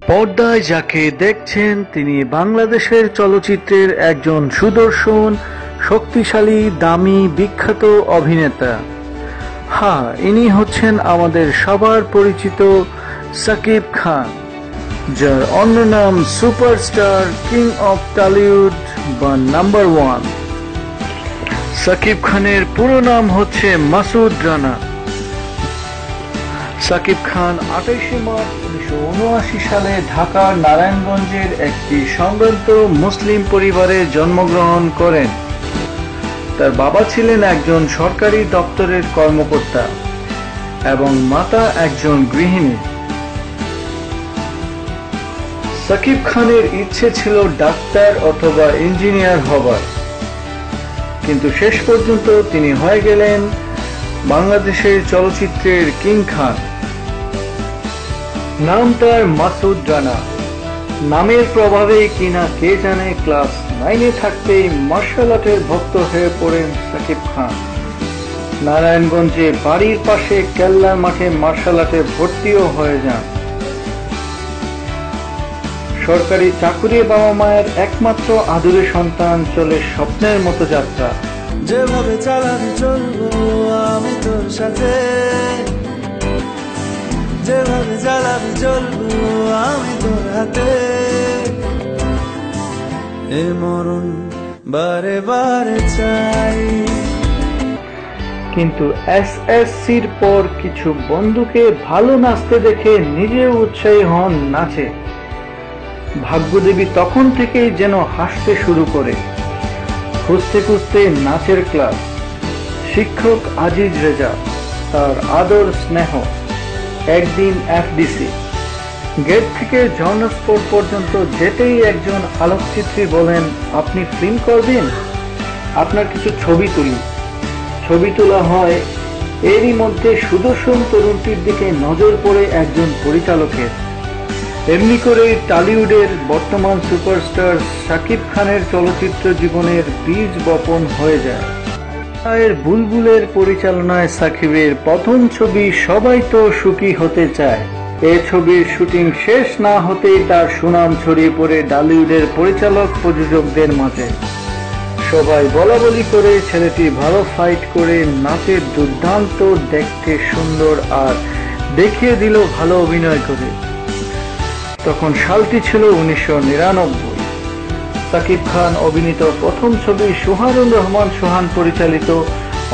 পর্দায় যাকে দেখছেন তিনি বাংলাদেশের চলচ্চিত্রের একজন সুদর্শন, শক্তিশালী, দামি, বিখ্যাত অভিনেতা। হ্যাঁ, ইনি হচ্ছেন আমাদের সবার পরিচিত সাকিব খান, যার অন্য নাম সুপারস্টার, কিং অফ টলিউড বা নাম্বার ওয়ান। সাকিব খানের পুরো নাম হচ্ছে মাসুদ রানা। সাকিব খান 28 মার্চ 1979 সালে ঢাকার নারায়ণগঞ্জের একটি সম্ভ্রান্ত মুসলিম পরিবারে জন্মগ্রহণ করেন। তার বাবা ছিলেন একজন সরকারি দপ্তরের কর্মকর্তা এবং মাতা একজন গৃহিণী। সাকিব খানের ইচ্ছে ছিল ডাক্তার অথবা ইঞ্জিনিয়ার হবার, কিন্তু শেষ পর্যন্ত তিনি হয়ে গেলেন বাংলাদেশের চলচ্চিত্রের কিং খান। নাম তার মাসুদ রানা। নামের প্রভাবেই কিনা কে জানে ক্লাস 9-এ থাকতেই মার্শাল আর্টের ভক্ত হয়ে পড়েন সাকিব খান। নারায়ণগঞ্জে বাড়ির পাশে কেল্লার মাঠে মার্শাল আর্টে ভর্তিও হয়ে যান। সরকারি চাকুরি বাবা মায়ের একমাত্র আদুরে সন্তান, চলে স্বপ্নের মতো যাত্রা। যেভাবে চালাবি চলবো আমি তোর সাথে, যেভাবে চালাবি চলবো আমি তোর হাতে, এ মরণ বারে বারে চাই। কিন্তু এসএসসির পর কিছু বন্ধুকে ভালো নাচতে দেখে নিজে উৎসাহী হন নাচে। ভাগ্যদেবী তখন থেকেই যেন হাসতে শুরু করে। খুঁজতে খুঁজতে নাচের ক্লাস, শিক্ষক আজিজ রেজা, তার আদর স্নেহ, একদিন এফডিসি, গেট থেকে ঝর্ণা স্পট পর্যন্ত যেতেই একজন আলোকচিত্রী বলেন, আপনি ফিল্ম করবেন, আপনার কিছু ছবি তুলি। ছবি তোলা হয়। এরই মধ্যে সুদর্শন তরুণটির দিকে নজর পড়ে একজন পরিচালকের। এমনি করে টলিউডের বর্তমান সুপারস্টার সাকিব খানের চলচ্চিত্র জীবনের বীজ বপন হয়ে যায়। বুলবুলের পরিচালনায় সাকিবের প্রথম ছবি সবাই তো সুখী হতে চায়। এ ছবির শুটিং শেষ না হতেই তার সুনাম ছড়িয়ে পড়ে টলিউডের পরিচালক প্রযোজকদের মাঝে। সবাই বলাবলি করে ছেলেটি ভালো ফাইট করে, নাচে দুর্দান্ত, দেখতে সুন্দর, আর দেখিয়ে দিল ভালো অভিনয় করে। তখন সালটি ছিল 1999। সাকিব খান অভিনীত প্রথম ছবি সোহানুর রহমান সোহান পরিচালিত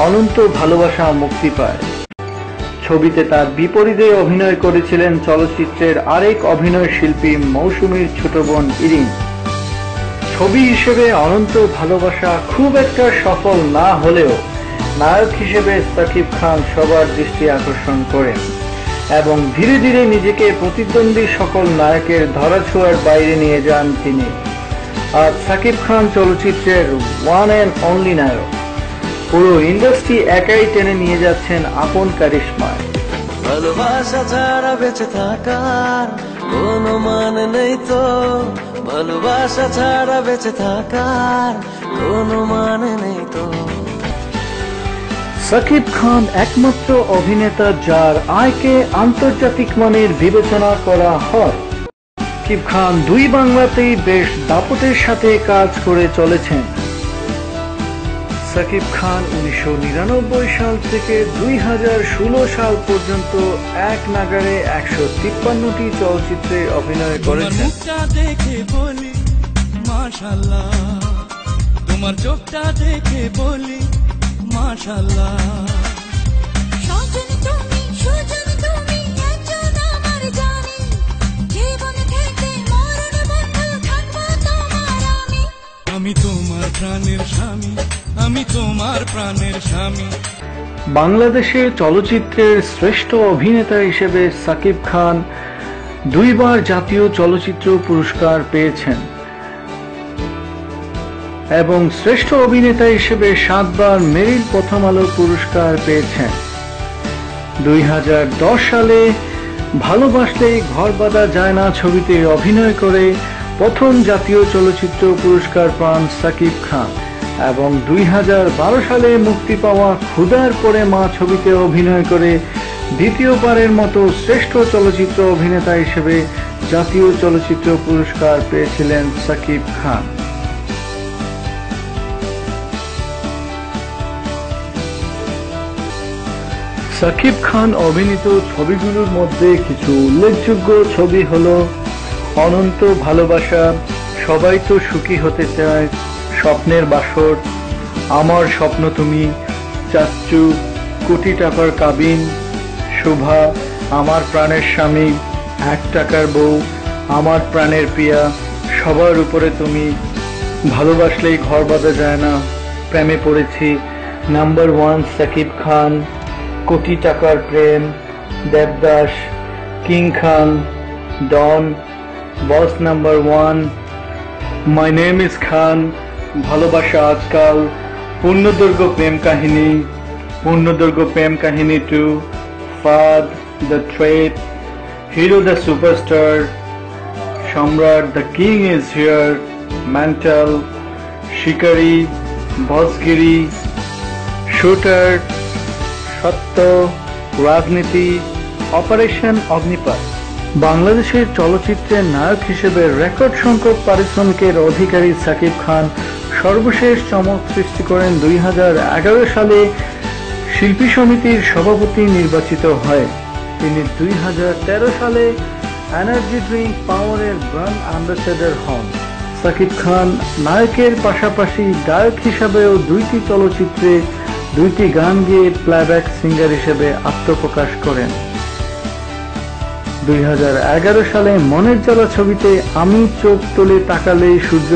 অনন্ত ভালোবাসা মুক্তি পায়। ছবিতে তার বিপরীতে অভিনয় করেছিলেন চলচ্চিত্রের আরেক অভিনয় শিল্পী মৌসুমীর ছোট বোন ইরিন। ছবি হিসেবে অনন্ত ভালোবাসা খুব একটা সফল না হলেও নায়ক হিসেবে সাকিব খান সবার দৃষ্টি আকর্ষণ করেন এবং ধীরে ধীরে নিজেকে প্রতিদ্বন্দ্বী সকল নায়কের ধরাছোঁয়ার বাইরে নিয়ে যান তিনি। আর সাকিব খান চলচ্চিত্রের ওয়ান অ্যান্ড অনলি নায়ক। পুরো ইন্ডাস্ট্রি একাই টেনে নিয়ে যাচ্ছেন আপন কারিশমায়। ভালোবাসা ছাড়া বেঁচে থাকার কোনো মানে নেই তো, ভালোবাসা ছাড়া বেঁচে থাকার কোনো মানে নেই তো। সাকিব খান একমাত্র অভিনেতা যার আয়কে আন্তর্জাতিক মানের বিবেচনা করা হয়। সাকিব খান দুই বাংলাতেই বেশ দাপটের সাথে কাজ করে চলেছেন। সাকিব খান 1999 সাল থেকে 2016 সাল পর্যন্ত এক নাগাড়ে 153টি চলচ্চিত্রে অভিনয় করেছেন। দেখে বলি মাশাআল্লাহ, তোমার চোখটা দেখে বলি মাশাআল্লাহ। আমি তোমার প্রাণের স্বামী, আমি তোমার প্রাণের স্বামী। বাংলাদেশের চলচ্চিত্রের শ্রেষ্ঠ অভিনেতা হিসেবে সাকিব খান দুইবার জাতীয় চলচ্চিত্র পুরস্কার পেয়েছেন এবং শ্রেষ্ঠ অভিনেতা হিসেবে 7 বার মেরিল প্রথম আলো পুরস্কার পেয়েছেন। 2010 সালে ভালোবাসলেই ঘর বাঁধা যায় না ছবিতে অভিনয় করে প্রথম জাতীয় চলচ্চিত্র পুরস্কার পান সাকিব খান এবং 2012 সালে মুক্তি পাওয়া ক্ষুধার পরে মা ছবিতে অভিনয় করে দ্বিতীয়বারের মতো শ্রেষ্ঠ চলচ্চিত্র অভিনেতা হিসেবে জাতীয় চলচ্চিত্র পুরস্কার পেয়েছিলেন শাকিব খান। শাকিব খান অভিনীত ছবিগুলোর মধ্যে কিছু উল্লেখযোগ্য ছবি হলো অনন্ত ভালোবাসা, সবাই তো সুখী হতে চায়, স্বপ্নের বাসর, আমার স্বপ্ন তুমি, চাচ্চু, কোটি টাকার কাবিন, শোভা, আমার প্রাণের স্বামী, 1 টাকার বউ, আমার প্রাণের প্রিয়া, সবার উপরে তুমি, ভালোবাসলেই ঘর বাঁধা যায় না, প্রেমে পড়েছি, number 1 Shakib Khan, Koti Takar Prem, Devdas, king Khan, Don, boss number 1, my name is Khan, Bhalobasha Ajkal, পূর্ণদৈর্ঘ্য প্রেম কাহিনী, পূর্ণদৈর্ঘ্য প্রেম Kahini 2, Faand, the trade, hero the superstar, Samrat, the king is here, mental, Shikari, বসগিরি, শুটার, সত্য, রাজনীতি, অপারেশন অগ্নিপাত। বাংলাদেশের চলচ্চিত্রের নায়ক হিসেবে রেকর্ড সংখ্যক পারিশ্রমিকের অধিকারী শাকিব খান সর্বশেষ চমক সৃষ্টি করেন 2011 সালে শিল্পী সমিতির সভাপতি নির্বাচিত হয়। তিনি 2013 সালে এনার্জি ড্রিঙ্ক পাওয়ারের ব্র্যান্ড অ্যাম্বাসেডর হন। শাকিব খান নায়কের পাশাপাশি গায়ক হিসাবেও 2টি চলচ্চিত্রে 2টি গান গেয়ে প্লেব্যাক সিঙ্গার হিসেবে আত্মপ্রকাশ করেন। 2011 সালে মনের জ্বালা ছবিতে আমি চোখ তুলে তাকালেই সূর্য